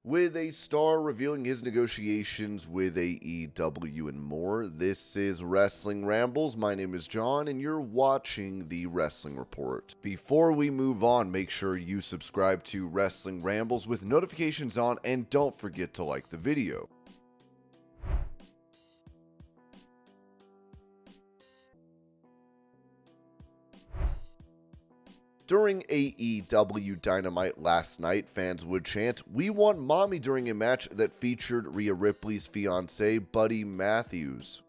with a star revealing his negotiations with AEW and more. This is Wrestling Rambles. My name is John, and you're watching the Wrestling Report. Before we move on, make sure you subscribe to Wrestling Rambles with notifications on, and don't forget to like the video. During AEW Dynamite last night, fans would chant, "We want mommy," during a match that featured Rhea Ripley's fiance, Buddy Matthews.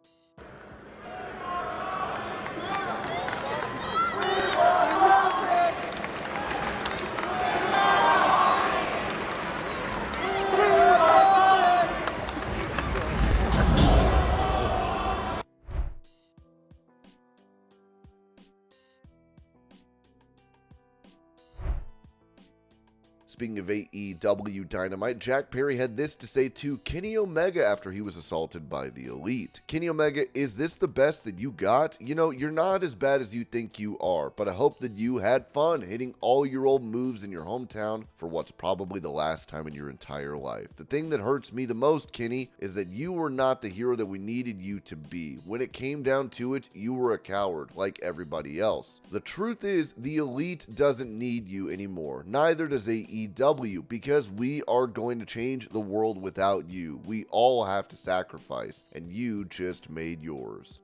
Speaking of AEW Dynamite, Jack Perry had this to say to Kenny Omega after he was assaulted by the Elite. "Kenny Omega, is this the best that you got? You know, you're not as bad as you think you are, but I hope that you had fun hitting all your old moves in your hometown for what's probably the last time in your entire life. The thing that hurts me the most, Kenny, is that you were not the hero that we needed you to be. When it came down to it, you were a coward, like everybody else. The truth is, the Elite doesn't need you anymore. Neither does AEW. Because we are going to change the world without you. We all have to sacrifice, and you just made yours."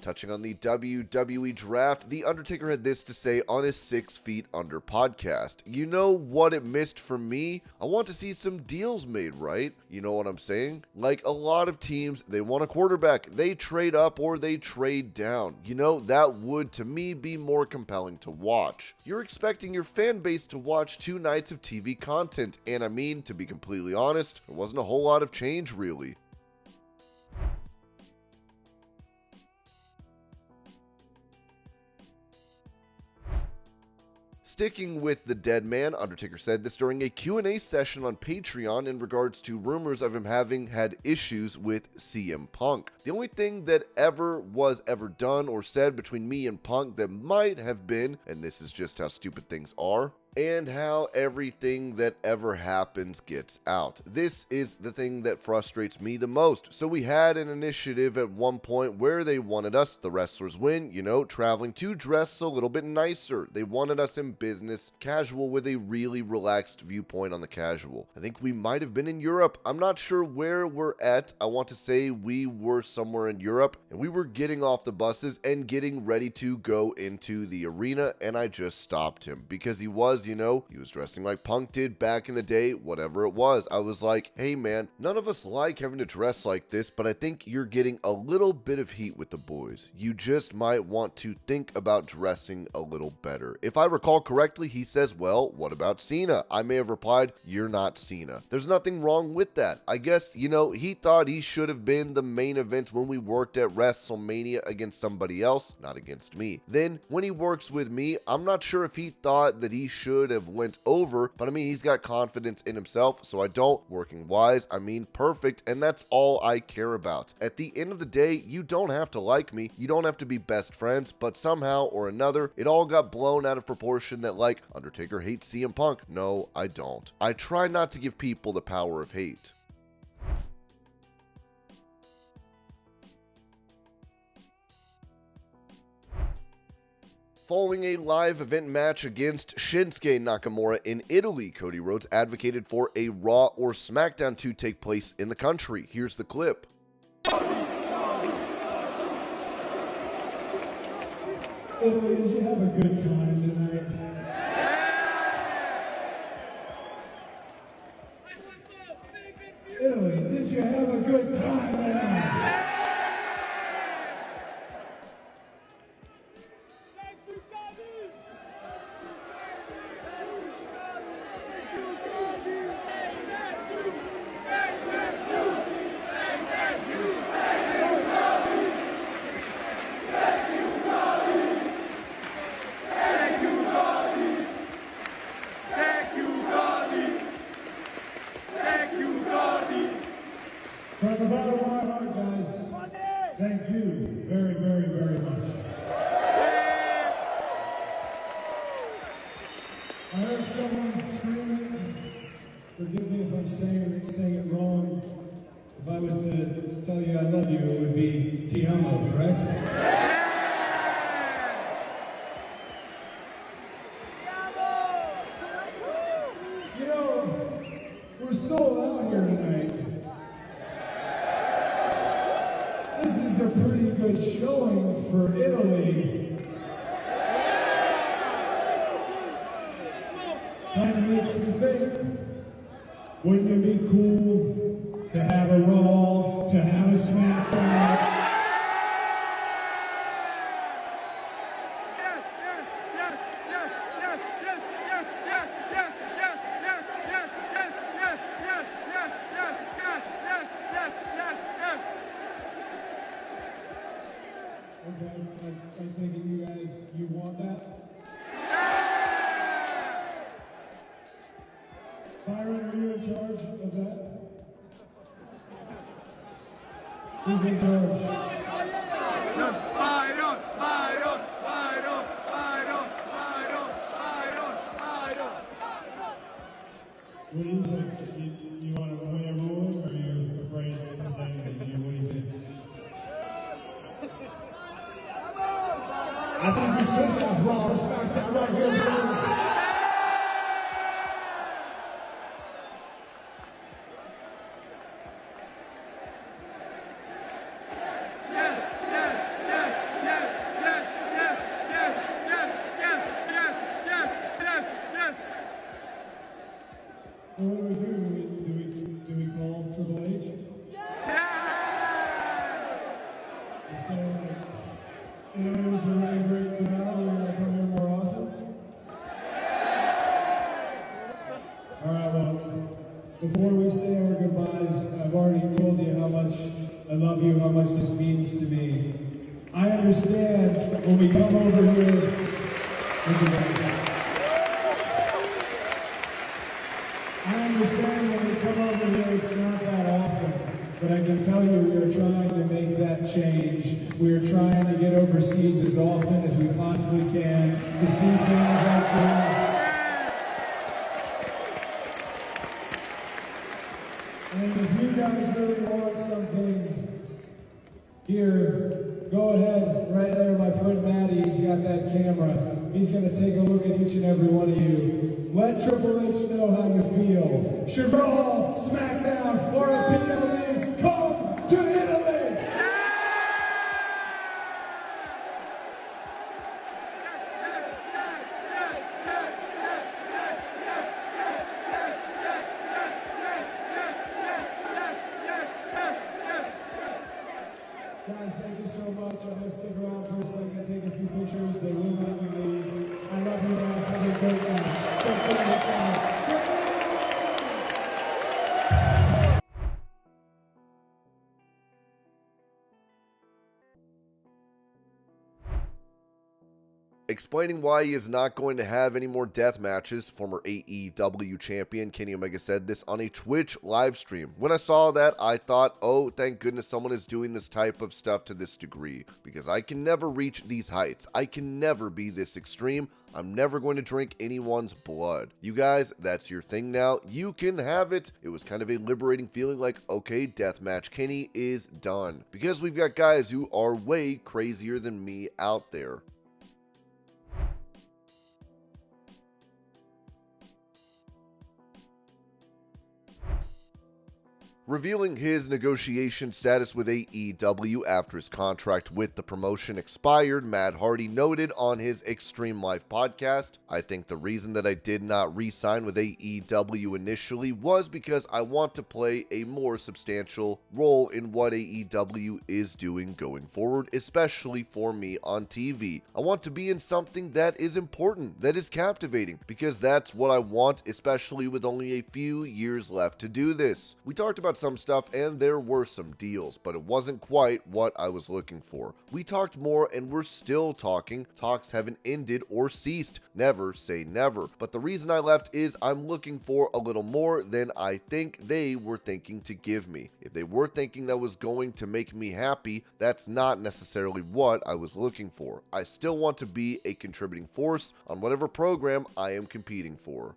Touching on the WWE Draft, The Undertaker had this to say on his 6 Feet Under podcast. "You know what it missed for me? I want to see some deals made, right? You know what I'm saying? Like a lot of teams, they want a quarterback. They trade up or they trade down. You know, that would, to me, be more compelling to watch. You're expecting your fan base to watch 2 nights of TV content, and I mean, to be completely honest, there wasn't a whole lot of change, really." Sticking with the dead man, Undertaker said this during a Q&A session on Patreon in regards to rumors of him having had issues with CM Punk. "The only thing that was ever done or said between me and Punk that might have been, and this is just how stupid things are, and how everything that ever happens gets out. This is the thing that frustrates me the most. So we had an initiative at one point where they wanted us, the wrestlers win, you know, traveling to dress a little bit nicer. They wanted us in business casual with a really relaxed viewpoint on the casual. I think we might have been in Europe. I'm not sure where we're at. I want to say we were somewhere in Europe, and we were getting off the buses and getting ready to go into the arena, and I just stopped him because he was, you know, he was dressing like Punk did back in the day, whatever it was. I was like, hey man, none of us like having to dress like this, but I think you're getting a little bit of heat with the boys. You just might want to think about dressing a little better." If I recall correctly, he says, "Well, what about Cena?" I may have replied, "You're not Cena." There's nothing wrong with that. I guess, you know, he thought he should have been the main event when we worked at WrestleMania against somebody else, not against me. Then, when he works with me, I'm not sure if he thought that he should have went over, but I mean, he's got confidence in himself, so I don't. Working wise, I mean perfect, and that's all I care about. At the end of the day, you don't have to like me, you don't have to be best friends, but somehow or another, it all got blown out of proportion that, like, Undertaker hates CM Punk. No, I don't. I try not to give people the power of hate. Following a live event match against Shinsuke Nakamura in Italy, Cody Rhodes advocated for a Raw or Smackdown to take place in the country. Here's the clip. Italy, did you have a good time tonight? Italy, did you have a good time tonight? From the bottom of my heart, guys, thank you very, very, very much. I heard someone screaming. Forgive me if I'm saying it wrong. If I was to tell you I love you, it would be Ti amo, correct? You know, we're sold out here tonight. This is a pretty good showing for Italy. Kind of makes me think, wouldn't it be cool to have a Raw, to have a Smackdown? Okay, I'm thinking you guys, you want that? Byron, are you in charge of that? Who's in charge? What do you think? You want to play a rule, or are you afraid to say anything? What do you think? I think you should have Raw or Smackdown right here, bro. What do we do? Do we call Triple H? So, it was a really great crowd. We're going to come here more often. All right, well, before we say our goodbyes, I've already told you how much I love you, how much this means to me. I understand when we come over here. I understand when we come over here, it's not that often, but I can tell you we are trying to make that change. We are trying to get overseas as often as we possibly can to see things out there. And if you guys really want something, here, go ahead, right there, my friend Matty, he's got that camera. He's going to take a look at each and every one of you. Let Triple H know how you feel. Should Raw, Smackdown, or a PLE come to Italy? Guys, thank you so much. I'm going to stick around for a second and take a few pictures. They will let me leave. I love you guys. Have a great night. Don't forget Explaining why he is not going to have any more death matches, former AEW champion Kenny Omega said this on a Twitch live stream. When I saw that, I thought, oh, thank goodness someone is doing this type of stuff to this degree, because I can never reach these heights. I can never be this extreme. I'm never going to drink anyone's blood. You guys, that's your thing now. You can have it. It was kind of a liberating feeling like, okay, Deathmatch Kenny is done, because we've got guys who are way crazier than me out there. Revealing his negotiation status with AEW after his contract with the promotion expired, Matt Hardy noted on his Extreme Life podcast, "I think the reason that I did not re-sign with AEW initially was because I want to play a more substantial role in what AEW is doing going forward, especially for me on TV. I want to be in something that is important, that is captivating, because that's what I want, especially with only a few years left to do this." We talked about about some stuff and there were some deals, but it wasn't quite what I was looking for. We talked more and we're still talking. Talks haven't ended or ceased. Never say never. But the reason I left is I'm looking for a little more than I think they were thinking to give me. If they were thinking that was going to make me happy, that's not necessarily what I was looking for. I still want to be a contributing force on whatever program I am competing for.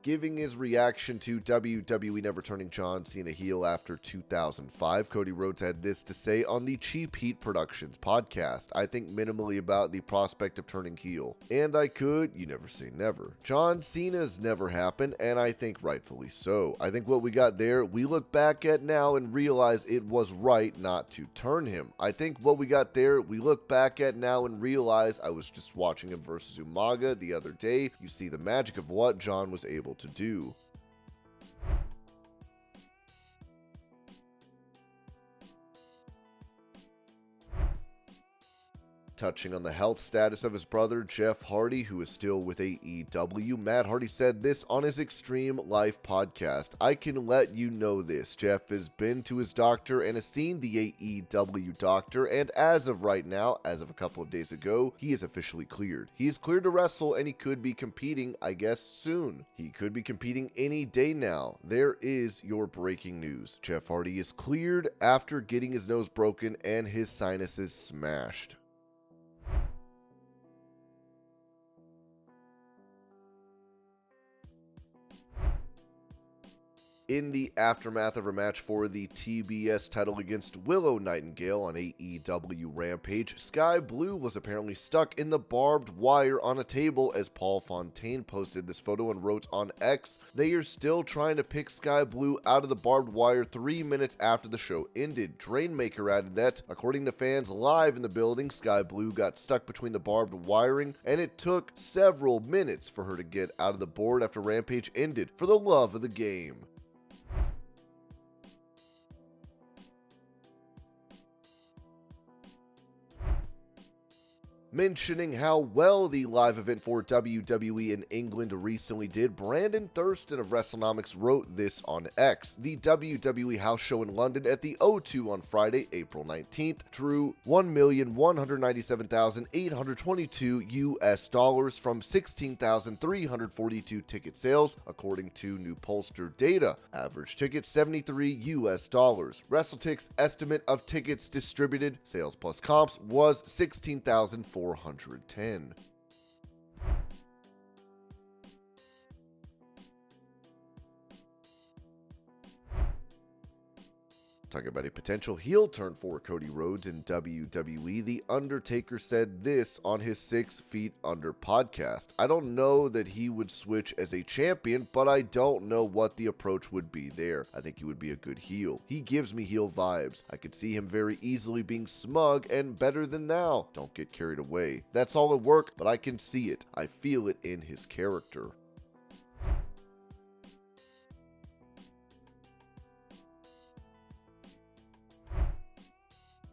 Giving his reaction to WWE never turning John Cena heel after 2005, Cody Rhodes had this to say on the Cheap Heat Productions podcast. I think minimally about the prospect of turning heel. And I could, you never say never. John Cena's never happened, and I think rightfully so. I think what we got there, we look back at now and realize it was right not to turn him. I think what we got there, we look back at now and realize I was just watching him versus Umaga the other day. You see the magic of what John was able to do. Touching on the health status of his brother, Jeff Hardy, who is still with AEW, Matt Hardy said this on his Extreme Life podcast. I can let you know this. Jeff has been to his doctor and has seen the AEW doctor, and as of right now, as of a couple of days ago, he is officially cleared. He is cleared to wrestle and he could be competing, I guess, soon. He could be competing any day now. There is your breaking news. Jeff Hardy is cleared after getting his nose broken and his sinuses smashed. In the aftermath of her match for the TBS title against Willow Nightingale on AEW Rampage, Skye Blue was apparently stuck in the barbed wire on a table as Paul Fontaine posted this photo and wrote on X, "They are still trying to pick Skye Blue out of the barbed wire 3 minutes after the show ended." Drainmaker added that, according to fans live in the building, Skye Blue got stuck between the barbed wiring and it took several minutes for her to get out of the board after Rampage ended. For the love of the game. Mentioning how well the live event for WWE in England recently did, Brandon Thurston of WrestleNomics wrote this on X. The WWE house show in London at the O2 on Friday, April 19th, drew $1,197,822 US from 16,342 ticket sales, according to New Pollster data. Average ticket $73 US. WrestleTic's estimate of tickets distributed, sales plus comps, was 16,410. Talking about a potential heel turn for Cody Rhodes in WWE, The Undertaker said this on his 6 Feet Under podcast. "I don't know that he would switch as a champion, but I don't know what the approach would be there. I think he would be a good heel. He gives me heel vibes. I could see him very easily being smug and better than thou. Don't get carried away. That's all at work, but I can see it. I feel it in his character."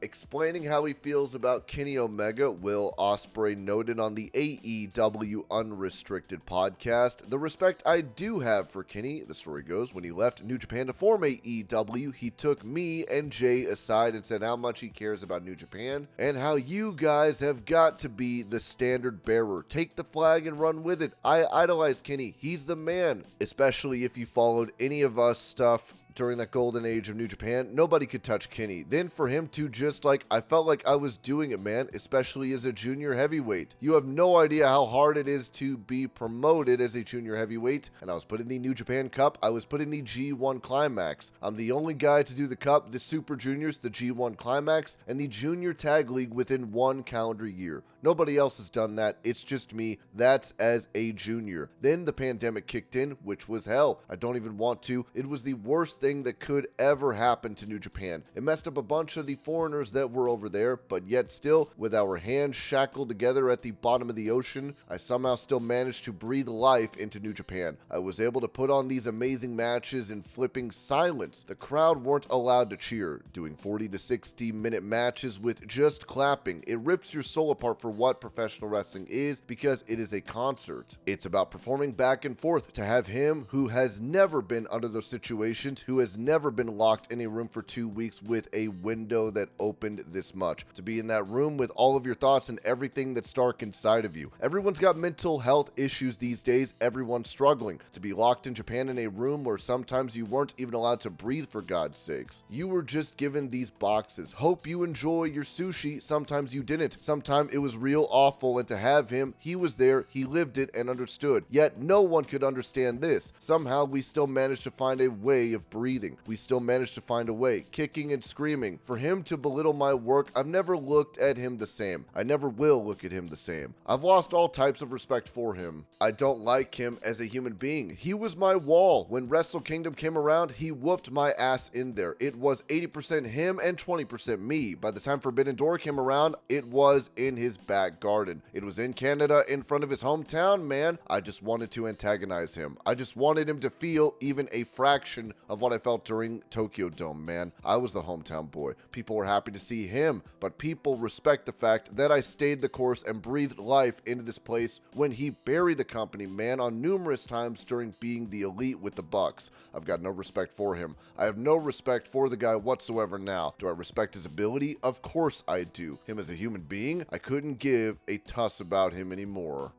Explaining how he feels about Kenny Omega, Will Ospreay noted on the AEW Unrestricted podcast, "The respect I do have for Kenny," the story goes, "when he left New Japan to form AEW, he took me and Jay aside and said how much he cares about New Japan and how you guys have got to be the standard bearer. Take the flag and run with it. I idolize Kenny. He's the man." Especially if you followed any of us stuff during that golden age of New Japan, nobody could touch Kenny. Then for him to just I felt like I was doing it, man, especially as a junior heavyweight. You have no idea how hard it is to be promoted as a junior heavyweight, and I was put in the New Japan Cup, I was put in the G1 Climax. I'm the only guy to do the Cup, the Super Juniors, the G1 Climax, and the Junior Tag League within 1 calendar year. Nobody else has done that. It's just me. That's as a junior. Then the pandemic kicked in, which was hell. I don't even want to. It was the worst thing that could ever happen to New Japan. It messed up a bunch of the foreigners that were over there, but yet still, with our hands shackled together at the bottom of the ocean, I somehow still managed to breathe life into New Japan. I was able to put on these amazing matches in flipping silence. The crowd weren't allowed to cheer, doing 40 to 60 minute matches with just clapping. It rips your soul apart for what professional wrestling is, because it is a concert. It's about performing back and forth. To have him, who has never been under those situations, who has never been locked in a room for 2 weeks with a window that opened this much, to be in that room with all of your thoughts and everything that's dark inside of you. Everyone's got mental health issues these days. Everyone's struggling. To be locked in Japan in a room where sometimes you weren't even allowed to breathe, for God's sakes. You were just given these boxes. Hope you enjoy your sushi. Sometimes you didn't. Sometimes it was real awful, and to have him, he was there, he lived it and understood. Yet no one could understand this. Somehow we still managed to find a way of breathing. We still managed to find a way, kicking and screaming. For him to belittle my work, I've never looked at him the same. I never will look at him the same. I've lost all types of respect for him. I don't like him as a human being. He was my wall. When Wrestle Kingdom came around, he whooped my ass in there. It was 80% him and 20% me. By the time Forbidden Door came around, it was in his back garden. It was in Canada, in front of his hometown, man. I just wanted to antagonize him. I just wanted him to feel even a fraction of what I felt during Tokyo Dome, man. I was the hometown boy. People were happy to see him, but people respect the fact that I stayed the course and breathed life into this place when he buried the company, man, on numerous times during being the elite with the Bucks. I've got no respect for him. I have no respect for the guy whatsoever now. Do I respect his ability? Of course I do. Him as a human being? I couldn't give a tuss about him anymore.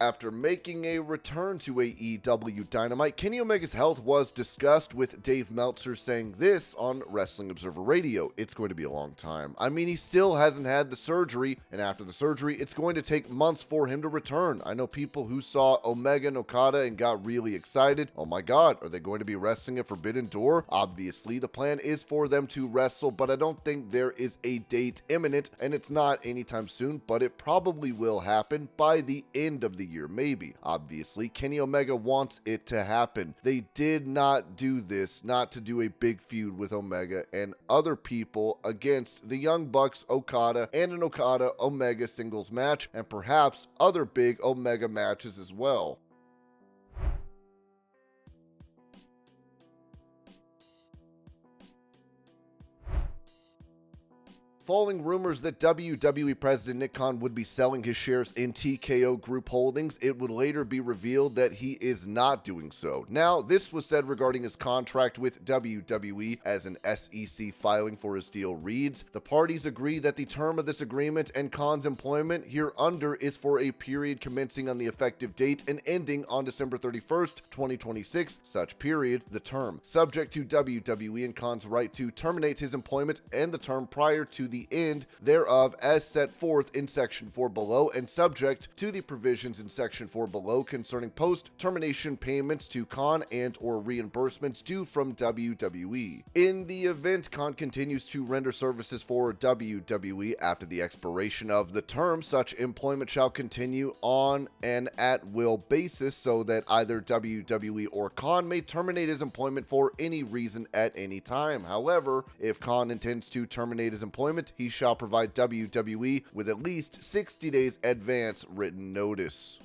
After making a return to AEW Dynamite, Kenny Omega's health was discussed, with Dave Meltzer saying this on Wrestling Observer Radio. It's going to be a long time. I mean, he still hasn't had the surgery, and after the surgery, it's going to take months for him to return. I know people who saw Omega and Okada and got really excited. Oh my God, are they going to be wrestling at Forbidden Door? Obviously, the plan is for them to wrestle, but I don't think there is a date imminent, and it's not anytime soon, but it probably will happen by the end of the year, maybe. Obviously, Kenny Omega wants it to happen. They did not do this not to do a big feud with Omega and other people against the Young Bucks, Okada, and an Okada Omega singles match, and perhaps other big Omega matches as well. Following rumors that WWE President Nick Khan would be selling his shares in TKO Group Holdings, it would later be revealed that he is not doing so. Now, this was said regarding his contract with WWE, as an SEC filing for his deal reads. The parties agree that the term of this agreement and Khan's employment hereunder is for a period commencing on the effective date and ending on December 31st, 2026, such period, the term, subject to WWE and Khan's right to terminate his employment and the term prior to the end thereof as set forth in Section 4 below, and subject to the provisions in Section 4 below concerning post-termination payments to Khan and or reimbursements due from WWE. In the event Khan continues to render services for WWE after the expiration of the term, such employment shall continue on an at-will basis, so that either WWE or Khan may terminate his employment for any reason at any time. However, if Khan intends to terminate his employment, he shall provide WWE with at least 60 days advance written notice.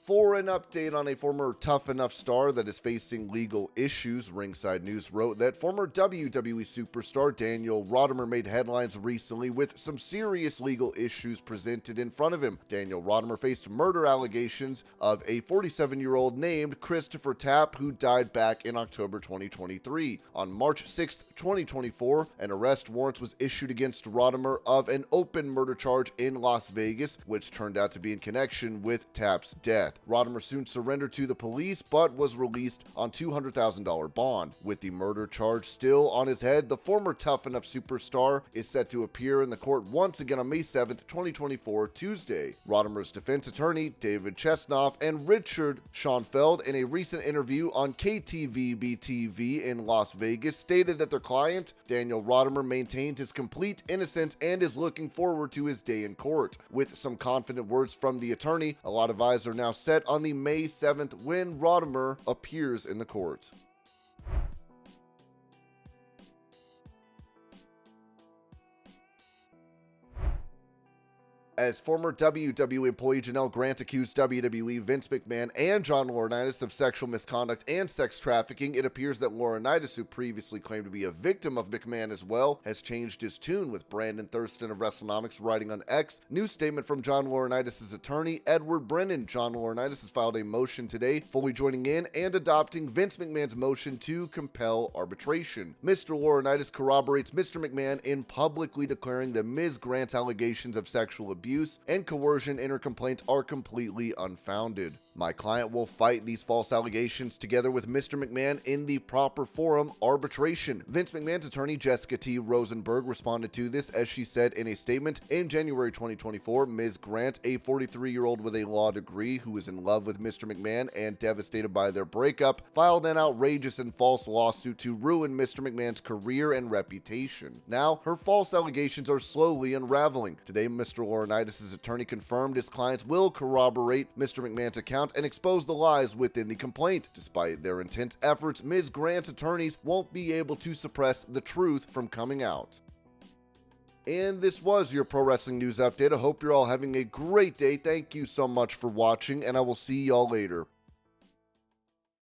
For an update on a former Tough Enough star that is facing legal issues, Ringside News wrote that former WWE superstar Daniel Rodimer made headlines recently with some serious legal issues presented in front of him. Daniel Rodimer faced murder allegations of a 47-year-old named Christopher Tapp, who died back in October 2023. On March 6, 2024, an arrest warrant was issued against Rodimer of an open murder charge in Las Vegas, which turned out to be in connection with Tapp's death. death. Rodimer soon surrendered to the police, but was released on $200,000 bond. With the murder charge still on his head, the former Tough Enough superstar is set to appear in the court once again on May 7th, 2024, Tuesday. Rodimer's defense attorney, David Chesnoff, and Richard Schoenfeld, in a recent interview on KTVB-TV in Las Vegas, stated that their client, Daniel Rodimer, maintained his complete innocence and is looking forward to his day in court. With some confident words from the attorney, a lot of eyes are now set on the May 7th when Rodimer appears in the court. As former WWE employee Janelle Grant accused WWE, Vince McMahon, and John Laurinaitis of sexual misconduct and sex trafficking, it appears that Laurinatis, who previously claimed to be a victim of McMahon as well, has changed his tune, with Brandon Thurston of WrestleNomics writing on X. New statement from John Laurinaitis' attorney, Edward Brennan. John Laurinaitis has filed a motion today, fully joining in and adopting Vince McMahon's motion to compel arbitration. Mr. Laurinaitis corroborates Mr. McMahon in publicly declaring that Ms. Grant's allegations of sexual abuse and coercion in her complaints are completely unfounded. My client will fight these false allegations together with Mr. McMahon in the proper forum, arbitration. Vince McMahon's attorney, Jessica T. Rosenberg, responded to this as she said in a statement, in January 2024, Ms. Grant, a 43-year-old with a law degree who is in love with Mr. McMahon and devastated by their breakup, filed an outrageous and false lawsuit to ruin Mr. McMahon's career and reputation. Now, her false allegations are slowly unraveling. Today, Mr. Laurinaitis' attorney confirmed his clients will corroborate Mr. McMahon's account and expose the lies within the complaint. Despite their intense efforts, Ms. Grant's attorneys won't be able to suppress the truth from coming out. And this was your Pro Wrestling News Update. I hope you're all having a great day. Thank you so much for watching, and I will see y'all later.